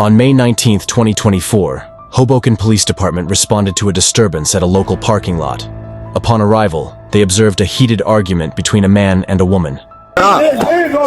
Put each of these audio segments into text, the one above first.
On May 19, 2024, Hoboken Police Department responded to a disturbance at a local parking lot. Upon arrival, they observed a heated argument between a man and a woman. Stop.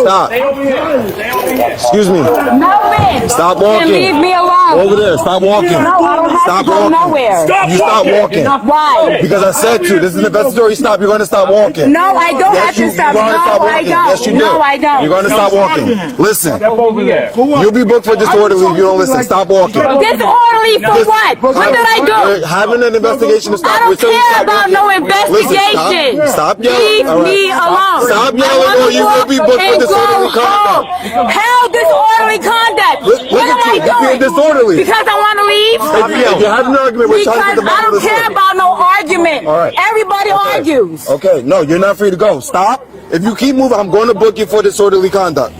Stop. Excuse me. No, man. Stop walking. Leave me alone. Over there. Stop walking. No, I don't have stop to go walking. nowhere. You stop walking. Why? Because I said to. This is an investigatory stop. You're going to stop walking. No, I don't have to stop. You're going to stop No, I walking. don't. Yes, you do. No, I don't. You're going to stop walking. Listen. Step over there. You'll be booked for disorderly if you don't listen. Stop walking. Disorderly for what? What did I do? We're having an investigation to stop. I don't care about no investigation. Listen, stop yelling. Leave me alone. Stop yelling or you will be booked for disorderly conduct. How disorderly conduct? What am I You're being doing? disorderly. Because I want to leave? If you're having an argument, we're Because trying to get the I don't care about no argument. All right. Everybody argues. Okay, no, you're not free to go. Stop. If you keep moving, I'm going to book you for disorderly conduct.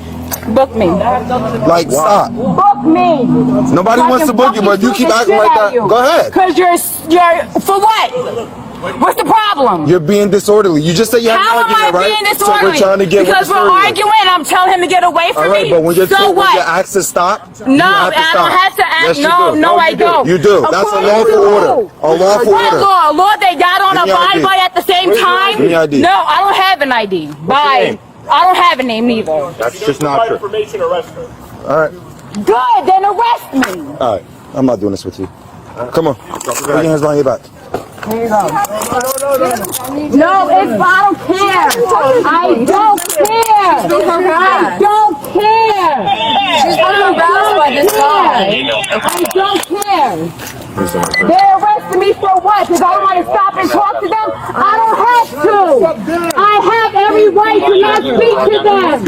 Book me. Like, stop. Book me. Nobody wants to book you, but if you keep acting like that, go ahead. Because you're, for what? What's the problem? You're being disorderly. You just said you have an How am I argument, right? being disorderly? So we're trying to get because we're arguing, I'm telling him to get away from All right, me. but when you're so when what? you're asked to stop, No, you have to I stop. don't have to act. Yes, you No, do. no, I don't. You do. That's a lawful order. A lawful What order. law? A law they got on Give me a your ID. Bible at the same time? Give me your ID. No, I don't have an ID. Bye. I don't have a name neither. That's just not true. Information, arrest her. All right. Good, then arrest me. All right. I'm not doing this with you. Come on. Put your hands behind your back. Here you go. No, if I don't care. I don't care. I don't care. She's been harassed by this guy. I don't care. They're arresting me for what? Because I don't want to stop and talk to them? I don't have to. I have every right to not speak to them.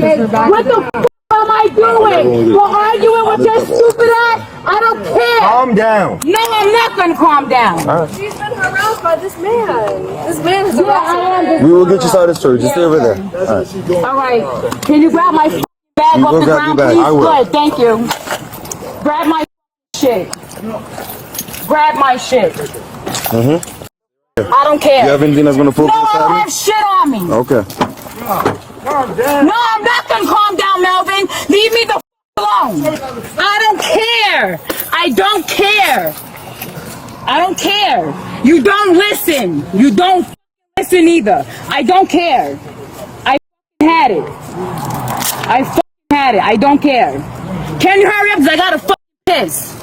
What the f*** am I doing? For arguing with your stupid ass? I don't care. Calm down. No, I'm not going to calm down. She's been harassed by this man. This man is harassing her. We will get you started, sir. Just stay over there. All right. All right. Can you grab my bag You off go the grab ground, your bag. please? I will. Good, thank you. Grab my shit. Grab my shit. I don't care. You have anything that's going to focus No, I don't on have shit on me. Okay. No, I'm not gonna calm down, Melvin. Leave me the f alone. I don't care. I don't care. I don't care. You don't listen. You don't listen either. I don't care. I had it. I had it. I don't care. Can you hurry up? Because I gotta piss.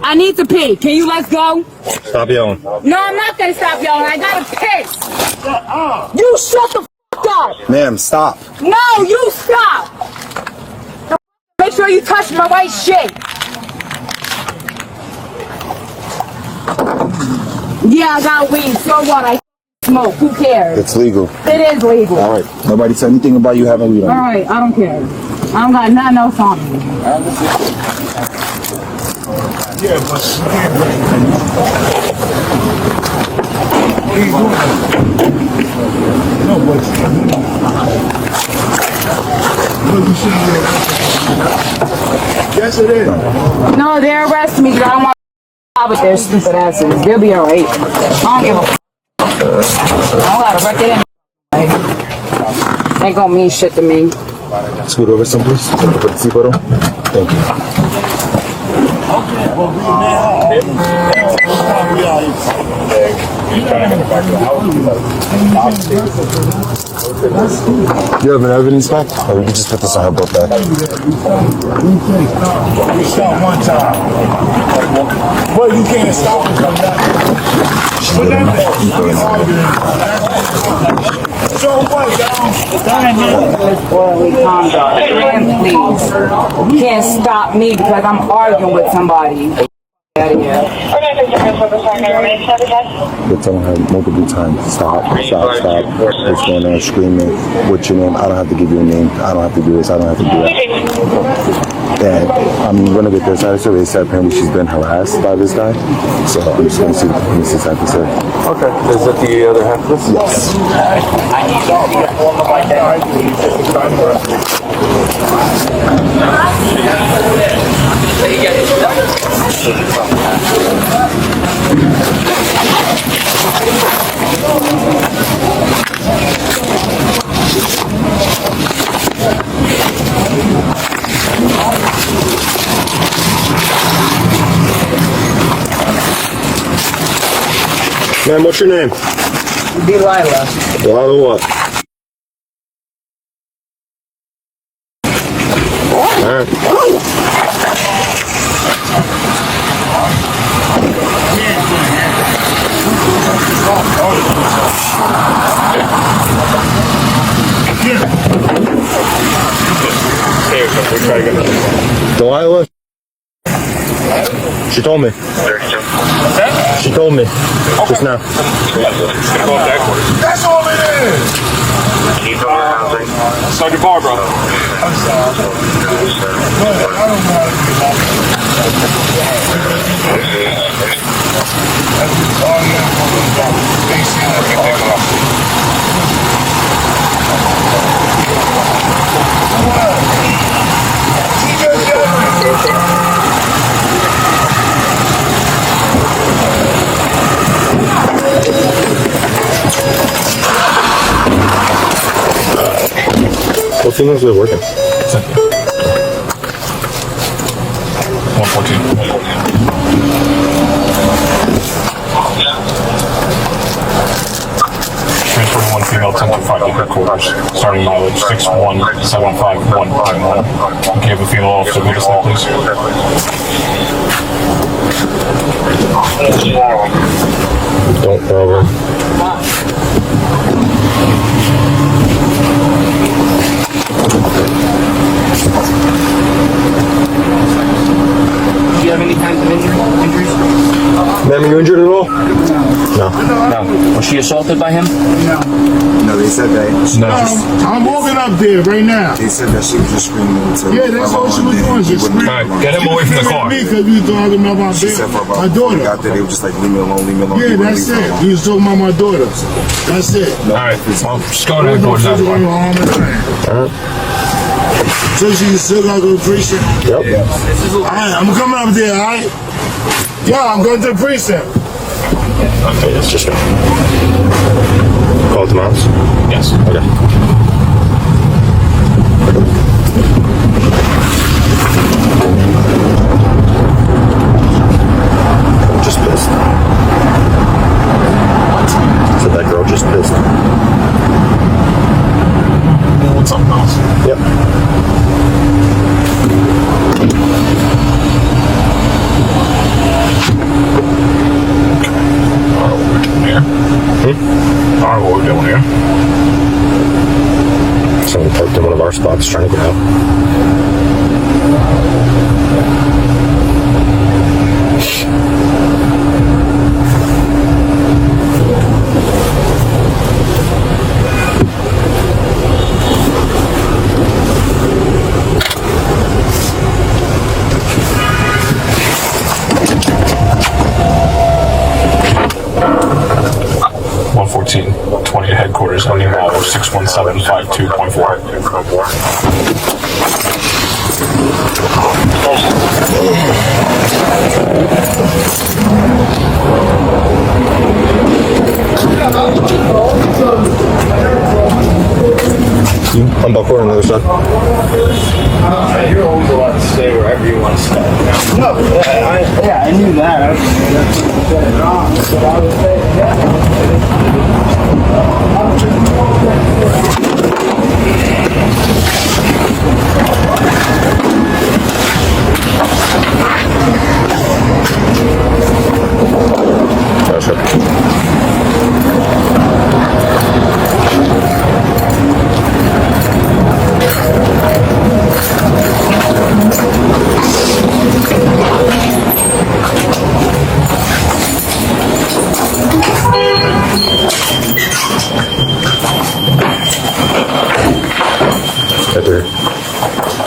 I need to pee. Can you let's go? Stop yelling. No, I'm not gonna stop yelling. I gotta piss. You shut the f up. Ma'am, stop. No, you stop. Make sure you touch my white shit. Yeah, I got weed. So what? I smoke. Who cares? It's legal. It is legal. All right. Nobody said anything about you having weed on. All right, I don't care. I don't got nothing else on me. Yeah, but you can't bring it. What are you doing? No, but you shouldn't be arrested. Yes, it is. No, they're arresting me because I don't want to with their stupid asses. They'll be alright. I don't give a f. I don't gotta wreck it in. Ain't gonna mean shit to me. Scoot over some, please. Put the seatbelt on. Thank you. Do you have an evidence back? Or we can just put this on her boat bag. You stop one time. Well, you can't stop and come back. Put that there. So what, Please. You can't stop me because I'm arguing with somebody. Out of here. They're telling her multiple times, stop. What's going on, screaming, what's your name? I don't have to give you a name. I don't have to do this. I don't have to do that. And I'm going to get this out of her. They said apparently she's been harassed by this guy. So I'm just going to see what the police have to say. Okay. Is that the other half of this? Yes. Ma'am, what's your name? Delilah. Delilah what? Alright. Delilah? She told me. She told me. Just now. That's all it is. Sergeant Barbara. I'm sorry. But I don't know how to do that. That's all you have to do. They see that we take off. What? She just did What signals are working? 114. Transfer one female 1025 to headquarters. Starting mileage 6175111. Can you have a female officer meet us there, please? Don't go over. Do you have any kinds of injuries? Ma'am, are you injured at all? No. No. Was she assaulted by him? No, they said that. I'm walking up there right now. They said that she was just screaming. Yeah, that's all she was doing. Just screaming. Alright, get him away from the car. Me because we was talking about my daughter. Got there, they were just like, leave me alone, leave me alone. Yeah, that's it. We was talking about my daughter. That's it. Alright, well, just go to headquarters now. So she still gotta go to precinct? Yep. Alright, I'm coming up there, alright? Yeah, I'm going to the precinct. Okay, it's just me. Call it the mouse? Yes. Okay. I'm just pissed. So that girl just pissed. What's up, mouse? Yep. Alright, what we're doing here? Someone parked in one of our spots trying to get out. .20 at headquarters, on your model 61752.4. You unbuckle on the other side. You're always allowed to stay wherever you want to stay. No, yeah, I knew that.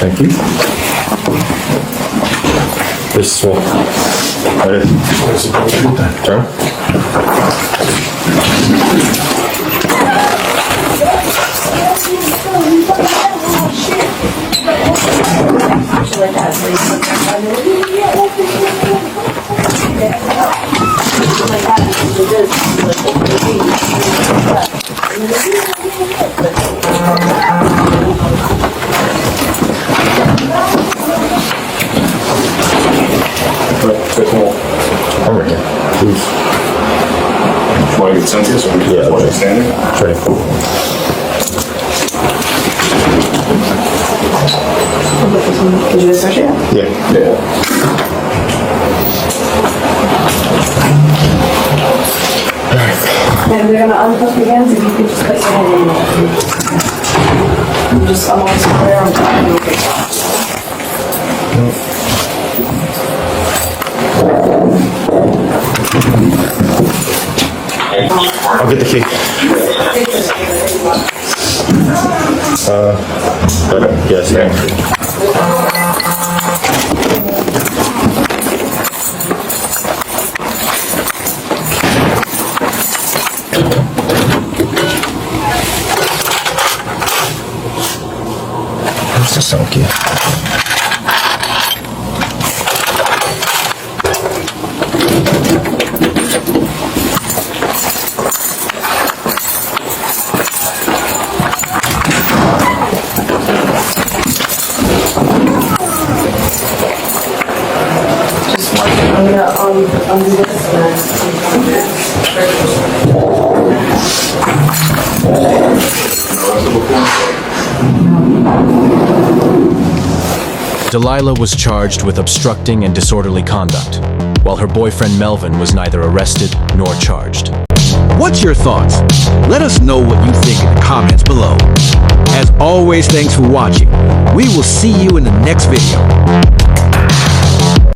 Thank you. This is what. Turn. Over here, please. Want to get sent this or Yeah, just want okay. to stand it? Trey. Did you associate? Yeah. Yeah. And we're gonna uncuff your hands, if you could just place your hand in there. Just, I'm on square on top. And okay. I'll get the key. Okay, yes, yeah. Where's the sound key? I'm gonna undo this Delilah was charged with obstructing and disorderly conduct, while her boyfriend Melvin was neither arrested nor charged. What's your thoughts? Let us know what you think in the comments below. As always, thanks for watching. We will see you in the next video.